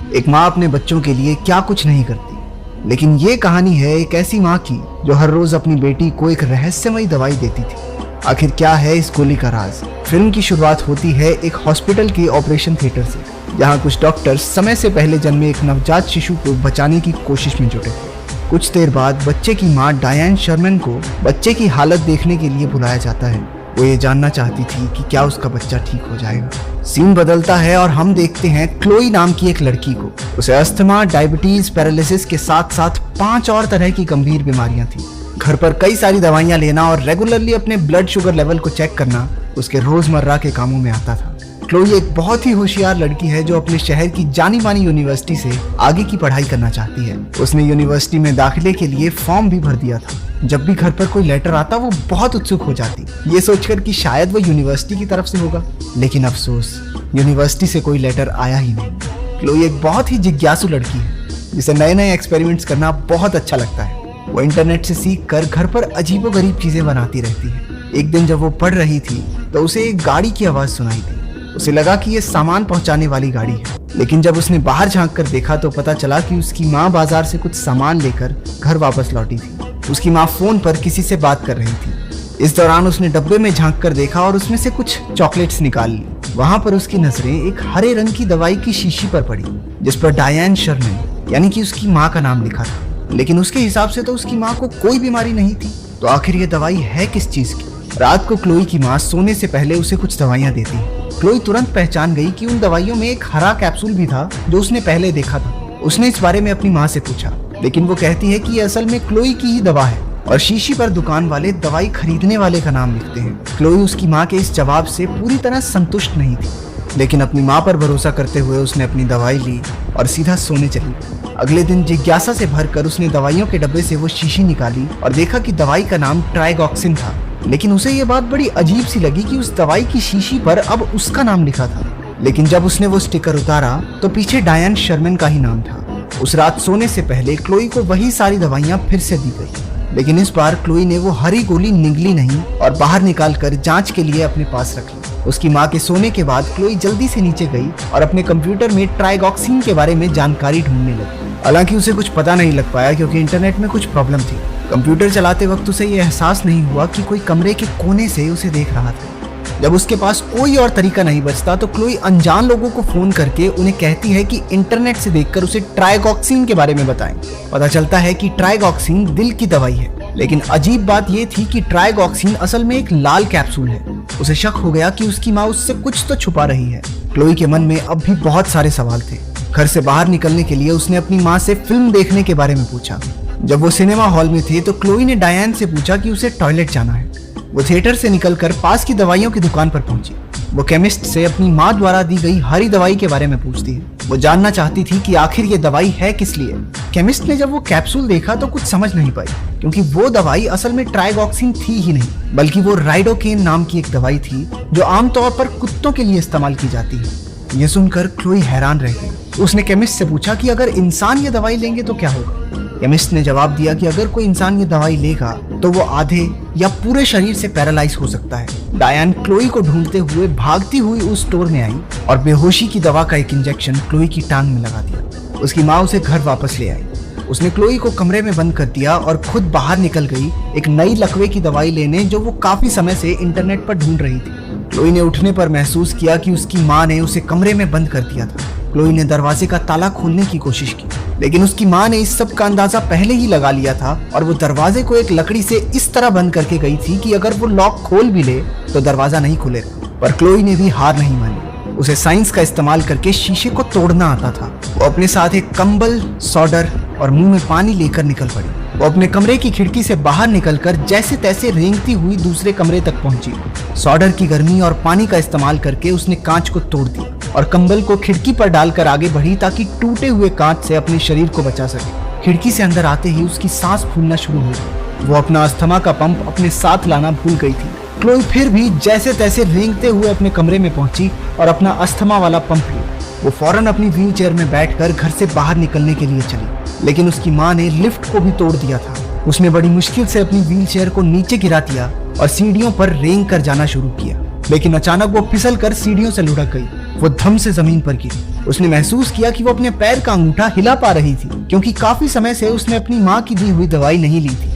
एक माँ अपने बच्चों के लिए क्या कुछ नहीं करती, लेकिन ये कहानी है एक ऐसी माँ की जो हर रोज अपनी बेटी को एक रहस्यमयी दवाई देती थी। आखिर क्या है इस गोली का राज? फिल्म की शुरुआत होती है एक हॉस्पिटल के ऑपरेशन थिएटर से, जहाँ कुछ डॉक्टर्स समय से पहले जन्मे एक नवजात शिशु को बचाने की कोशिश में जुटे थे। कुछ देर बाद बच्चे की माँ डायन शर्मन को बच्चे की हालत देखने के लिए बुलाया जाता है। वो ये जानना चाहती थी कि क्या उसका बच्चा ठीक हो जाएगा। सीन बदलता है और हम देखते हैं क्लोई नाम की एक लड़की को। उसे अस्थमा, डायबिटीज, पैरालिसिस के साथ साथ 5 और तरह की गंभीर बीमारियां थी। घर पर कई सारी दवाइयां लेना और रेगुलरली अपने ब्लड शुगर लेवल को चेक करना उसके रोजमर्रा के कामों में आता था। क्लोई एक बहुत ही होशियार लड़की है जो अपने शहर की जानी मानी यूनिवर्सिटी से आगे की पढ़ाई करना चाहती है। उसने यूनिवर्सिटी में दाखिले के लिए फॉर्म भी भर दिया था। जब भी घर पर कोई लेटर आता वो बहुत उत्सुक हो जाती, ये सोचकर कि शायद वो यूनिवर्सिटी की तरफ से होगा। लेकिन अफसोस, यूनिवर्सिटी से कोई लेटर आया ही नहीं। क्लोई एक बहुत ही जिज्ञासु लड़की है जिसे नए नए एक्सपेरिमेंट्स करना बहुत अच्छा लगता है। वो इंटरनेट से सीख कर घर पर अजीबोगरीब चीजें बनाती रहती है। एक दिन जब वो पढ़ रही थी तो उसे एक गाड़ी की आवाज सुनाई दी। उसे लगा कि ये सामान पहुंचाने वाली गाड़ी है, लेकिन जब उसने बाहर झांक कर देखा तो पता चला कि उसकी माँ बाजार से कुछ सामान लेकर घर वापस लौटी थी। उसकी माँ फोन पर किसी से बात कर रही थी। इस दौरान उसने डब्बे में झांक कर देखा और उसमें से कुछ चॉकलेट्स निकाल ली। वहां पर उसकी नजरें एक हरे रंग की दवाई की शीशी पर पड़ी, जिस पर डायन शर्मन यानी कि उसकी माँ का नाम लिखा था। लेकिन उसके हिसाब से तो उसकी माँ को कोई बीमारी नहीं थी। तो आखिर ये दवाई है किस चीज की? रात को क्लोई की माँ सोने से पहले उसे कुछ दवाइयाँ देती है। क्लोई तुरंत पहचान गई कि उन दवाइयों में एक हरा कैप्सूल भी था जो उसने पहले देखा था। उसने इस बारे में अपनी माँ से पूछा, लेकिन वो कहती है कि ये असल में क्लोई की ही दवा है और शीशी पर दुकान वाले दवाई खरीदने वाले का नाम लिखते हैं। क्लोई उसकी माँ के इस जवाब से पूरी तरह संतुष्ट नहीं थी, लेकिन अपनी माँ पर भरोसा करते हुए उसने अपनी दवाई ली और सीधा सोने चली। अगले दिन जिज्ञासा से भरकर उसने दवाइयों के डब्बे से वो शीशी निकाली और देखा कि दवाई का नाम ट्राइगॉक्सिन था। लेकिन उसे ये बात बड़ी अजीब सी लगी कि उस दवाई की शीशी पर अब उसका नाम लिखा था। लेकिन जब उसने वो स्टिकर उतारा तो पीछे डायन शर्मन का ही नाम था। उस रात सोने से पहले क्लोई को वही सारी दवाइयां फिर से दी गई, लेकिन इस बार क्लोई ने वो हरी गोली निगली नहीं और बाहर निकाल कर जांच के लिए अपने पास रख ली। उसकी माँ के सोने के बाद क्लोई जल्दी से नीचे गई और अपने कंप्यूटर में ट्राइगॉक्सिन के बारे में जानकारी ढूंढने लगी। हालांकि उसे कुछ पता नहीं लग पाया क्योंकि इंटरनेट में कुछ प्रॉब्लम थी। कंप्यूटर चलाते वक्त उसे ये एहसास नहीं हुआ कि कोई कमरे के कोने से उसे देख रहा था। जब उसके पास कोई और तरीका नहीं बचता तो क्लोई अनजान लोगों को फोन करके उन्हें कहती है कि इंटरनेट से देखकर उसे ट्राइगॉक्सिन के बारे में बताएं। पता चलता है कि ट्राइगॉक्सिन दिल की दवाई है, लेकिन अजीब बात यह थी कि ट्राइगॉक्सिन असल में एक लाल कैप्सूल है। उसे शक हो गया कि उसकी माँ उससे कुछ तो छुपा रही है। क्लोई के मन में अब भी बहुत सारे सवाल थे। घर से बाहर निकलने के लिए उसने अपनी माँ से फिल्म देखने के बारे में पूछा। जब वो सिनेमा हॉल में थे तो क्लोई ने डायन से पूछा कि उसे टॉयलेट जाना है। वो थिएटर से निकलकर पास की दवाइयों की दुकान पर पहुंची। वो केमिस्ट से अपनी माँ द्वारा दी गई हरी दवाई के बारे में पूछती है। वो जानना चाहती थी कि आखिर ये दवाई है किस लिए। केमिस्ट ने जब वो कैप्सूल देखा तो कुछ समझ नहीं पाई, क्योंकि वो दवाई असल में ट्राइगॉक्सिन थी ही नहीं, बल्कि वो राइडोकेन नाम की एक दवाई थी जो आमतौर पर कुत्तों के लिए इस्तेमाल की जाती है। ये सुनकर क्लोई हैरान रह गई। उसने केमिस्ट से पूछा कि अगर इंसान ये दवाई लेंगे तो क्या होगा। केमिस्ट ने जवाब दिया कि अगर कोई इंसान ये दवाई लेगा तो वो आधे या पूरे शरीर से पैरालाइज हो सकता है। डायन क्लोई को ढूंढते हुए भागती हुई उस स्टोर में आई और बेहोशी की दवा का एक इंजेक्शन क्लोई की टांग में लगा दिया। उसकी माँ उसे घर वापस ले आई। उसने क्लोई को कमरे में बंद कर दिया और खुद बाहर निकल गई एक नई लकवे की दवाई लेने, जो वो काफी समय से इंटरनेट पर ढूंढ रही थी। क्लोई ने उठने पर महसूस किया कि उसकी माँ ने उसे कमरे में बंद कर दिया था। क्लोई ने दरवाजे का ताला खोलने की कोशिश की, लेकिन उसकी माँ ने इस सब का अंदाजा पहले ही लगा लिया था और वो दरवाजे को एक लकड़ी से इस तरह बंद करके गई थी कि अगर वो लॉक खोल भी ले तो दरवाजा नहीं खुलेगा। पर क्लोई ने भी हार नहीं मानी। उसे साइंस का इस्तेमाल करके शीशे को तोड़ना आता था। वो अपने साथ एक कंबल, सोडर और मुंह में पानी लेकर निकल पड़ी। वो अपने कमरे की खिड़की से बाहर निकलकर जैसे तैसे रेंगती हुई दूसरे कमरे तक पहुंची। सोडर की गर्मी और पानी का इस्तेमाल करके उसने कांच को तोड़ दिया और कंबल को खिड़की पर डालकर आगे बढ़ी ताकि टूटे हुए कांच से अपने शरीर को बचा सके। खिड़की से अंदर आते ही उसकी सांस फूलना शुरू हो गई। वो अपना अस्थमा का पंप अपने साथ लाना भूल गई थी। क्लोई फिर भी जैसे तैसे रेंगते हुए अपने कमरे में पहुंची और अपना अस्थमा वाला पंप लिया। वो फौरन अपनी व्हील चेयर में बैठकर घर से बाहर निकलने के लिए चली, लेकिन उसकी माँ ने लिफ्ट को भी तोड़ दिया था। उसने बड़ी मुश्किल से अपनी व्हील चेयर को नीचे गिरा दिया और सीढ़ियों पर रेंग कर जाना शुरू किया, लेकिन अचानक वो फिसल कर सीढ़ियों से लुढ़क गई। वो धम से जमीन पर गिरी। उसने महसूस किया कि वो अपने पैर का अंगूठा हिला पा रही थी, क्योंकि काफी समय से उसने अपनी माँ की दी हुई दवाई नहीं ली थी।